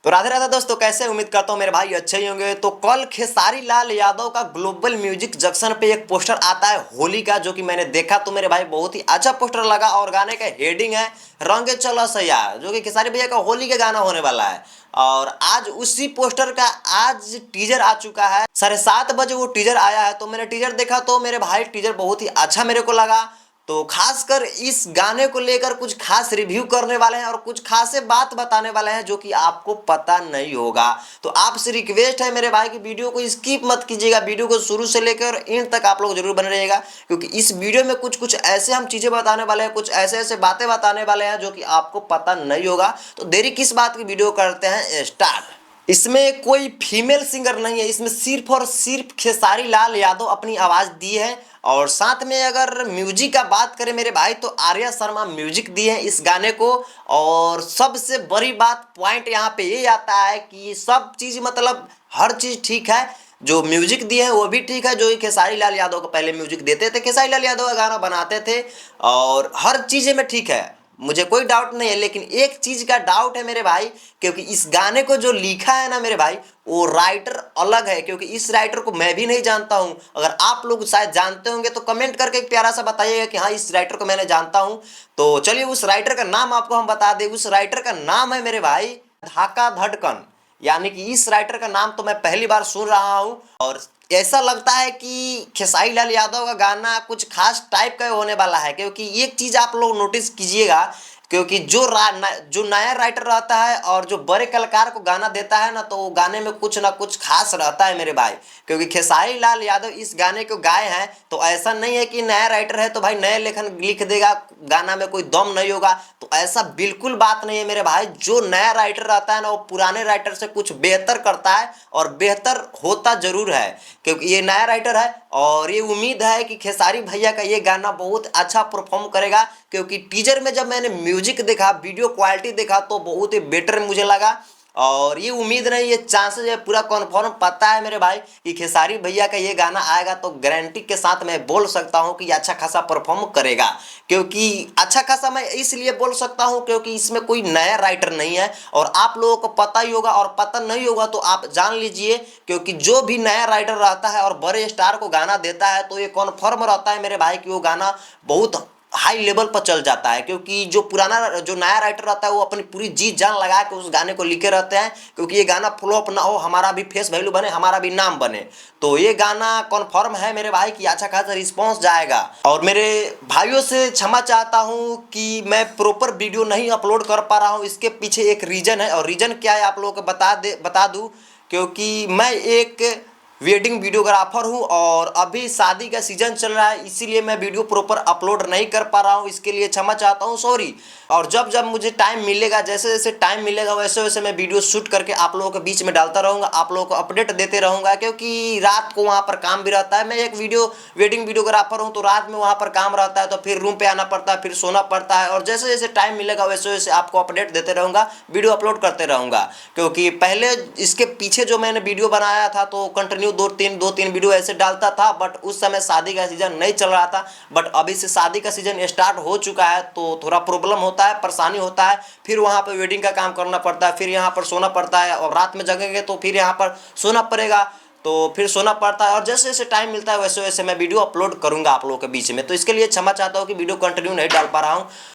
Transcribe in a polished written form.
तो राधे राधे दोस्तों, कैसे उम्मीद करता हूँ मेरे भाई अच्छे ही होंगे। तो कल खेसारी लाल यादव का ग्लोबल म्यूजिक जंक्शन पे एक पोस्टर आता है होली का, जो कि मैंने देखा तो मेरे भाई बहुत ही अच्छा पोस्टर लगा। और गाने का हेडिंग है रंगे चलो सैया, जो कि खेसारी भैया का होली का गाना होने वाला है। और आज उसी पोस्टर का आज टीजर आ चुका है। 7:30 बजे वो टीजर आया है, तो मैंने टीजर देखा तो मेरे भाई टीजर बहुत ही अच्छा मेरे को लगा। तो खासकर इस गाने को लेकर कुछ खास रिव्यू करने वाले हैं और कुछ खासे बात बताने वाले हैं जो कि आपको पता नहीं होगा। तो आपसे रिक्वेस्ट है मेरे भाई कि वीडियो को स्किप मत कीजिएगा, वीडियो को शुरू से लेकर एंड तक आप लोग जरूर बने रहिएगा, क्योंकि इस वीडियो में कुछ कुछ ऐसे हम चीजें बताने वाले हैं, कुछ ऐसे ऐसे बातें बताने वाले हैं जो कि आपको पता नहीं होगा। तो देरी किस बात की, वीडियो करते हैं स्टार्ट। इसमें कोई फीमेल सिंगर नहीं है, इसमें सिर्फ और सिर्फ खेसारी लाल यादव अपनी आवाज दी है। और साथ में अगर म्यूजिक का बात करें मेरे भाई, तो आर्या शर्मा म्यूजिक दी है इस गाने को। और सबसे बड़ी बात पॉइंट यहाँ पे ये आता है कि सब चीज मतलब हर चीज ठीक है, जो म्यूजिक दिए हैं वो भी ठीक है। जो खेसारी लाल यादव को पहले म्यूजिक देते थे, खेसारी लाल यादव का गाना बनाते थे, और हर चीजें में ठीक है, मुझे कोई डाउट नहीं है। लेकिन एक चीज का डाउट है मेरे भाई, क्योंकि इस गाने को जो लिखा है ना मेरे भाई, वो राइटर अलग है। क्योंकि इस राइटर को मैं भी नहीं जानता हूं, अगर आप लोग शायद जानते होंगे तो कमेंट करके एक प्यारा सा बताइएगा कि हाँ इस राइटर को मैंने जानता हूं। तो चलिए उस राइटर का नाम आपको हम बता दें। उस राइटर का नाम है मेरे भाई धाका धड़कन, यानी कि इस राइटर का नाम तो मैं पहली बार सुन रहा हूं। और ऐसा लगता है कि खेसारी लाल यादव का गाना कुछ खास टाइप का होने वाला है, क्योंकि एक चीज आप लोग नोटिस कीजिएगा, क्योंकि जो नया राइटर रहता है और जो बड़े कलाकार को गाना देता है ना, तो वो गाने में कुछ ना कुछ खास रहता है मेरे भाई। क्योंकि खेसारी लाल यादव इस गाने को गाए हैं, तो ऐसा नहीं है कि नया राइटर है तो भाई नए लेखन लिख देगा, गाना में कोई दम नहीं होगा। तो ऐसा बिल्कुल बात नहीं है मेरे भाई। जो नया राइटर रहता है ना, वो पुराने राइटर से कुछ बेहतर करता है, और बेहतर होता जरूर है, क्योंकि ये नया राइटर है। और ये उम्मीद है कि खेसारी भैया का ये गाना बहुत अच्छा परफॉर्म करेगा, क्योंकि टीजर में जब मैंने म्यूजिक देखा, वीडियो क्वालिटी देखा, तो बहुत ही बेटर मुझे लगा। और ये उम्मीद नहीं, ये चांसेस है, पूरा कॉन्फर्म पता है मेरे भाई कि खेसारी भैया का ये गाना आएगा, तो गारंटी के साथ मैं बोल सकता हूं कि अच्छा खासा परफॉर्म करेगा। क्योंकि अच्छा खासा मैं इसलिए बोल सकता हूं क्योंकि इसमें कोई नया राइटर नहीं है, और आप लोगों को पता ही होगा, और पता नहीं होगा तो आप जान लीजिए। क्योंकि जो भी नया राइटर रहता है और बड़े स्टार को गाना देता है, तो ये कॉन्फर्म रहता है मेरे भाई कि वो गाना बहुत हाई लेवल पर चल जाता है। क्योंकि जो नया राइटर रहता है वो अपनी पूरी जी जान लगा के उस गाने को लिखे रहते हैं, क्योंकि ये गाना फ्लॉप ना हो, हमारा भी फेस वैल्यू बने, हमारा भी नाम बने। तो ये गाना कन्फर्म है मेरे भाई कि अच्छा खासा रिस्पॉन्स जाएगा। और मेरे भाइयों से क्षमा चाहता हूँ कि मैं प्रॉपर वीडियो नहीं अपलोड कर पा रहा हूँ, इसके पीछे एक रीजन है। और रीजन क्या है आप लोगों को बता दूँ, क्योंकि मैं एक वेडिंग वीडियोग्राफर हूं, और अभी शादी का सीजन चल रहा है, इसीलिए मैं वीडियो प्रॉपर अपलोड नहीं कर पा रहा हूं। इसके लिए क्षमा चाहता हूं, सॉरी। और जब जब मुझे टाइम मिलेगा, जैसे जैसे टाइम मिलेगा, वैसे वैसे मैं वीडियो शूट करके आप लोगों के बीच में डालता रहूंगा, आप लोगों को अपडेट देते रहूंगा। क्योंकि रात को वहां पर काम भी रहता है, मैं एक वेडिंग वीडियोग्राफर हूँ, तो रात में वहां पर काम रहता है, तो फिर रूम पे आना पड़ता है, फिर सोना पड़ता है। और जैसे जैसे टाइम मिलेगा वैसे वैसे आपको अपडेट देते रहूंगा, वीडियो अपलोड करते रहूंगा। क्योंकि पहले इसके पीछे जो मैंने वीडियो बनाया था, तो कंटिन्यू दो तीन वीडियो ऐसे डालता था, बट उस समय शादी का सीजन नहीं चल रहा था। बट अभी से शादी का सीजन स्टार्ट हो चुका है, तो थोड़ा प्रॉब्लम होता है, परेशानी होता है। फिर वहां पर वेडिंग का काम करना पड़ता है, फिर यहाँ पर सोना पड़ता है, और रात में जगेंगे तो फिर यहाँ पर सोना पड़ेगा, तो फिर सोना पड़ता है। और जैसे जैसे टाइम मिलता है वैसे वैसे मैं वीडियो अपलोड करूंगा आप लोगों के बीच में। तो इसके लिए क्षमा चाहता हूँ कि वीडियो कंटिन्यू नहीं डाल पा रहा हूँ।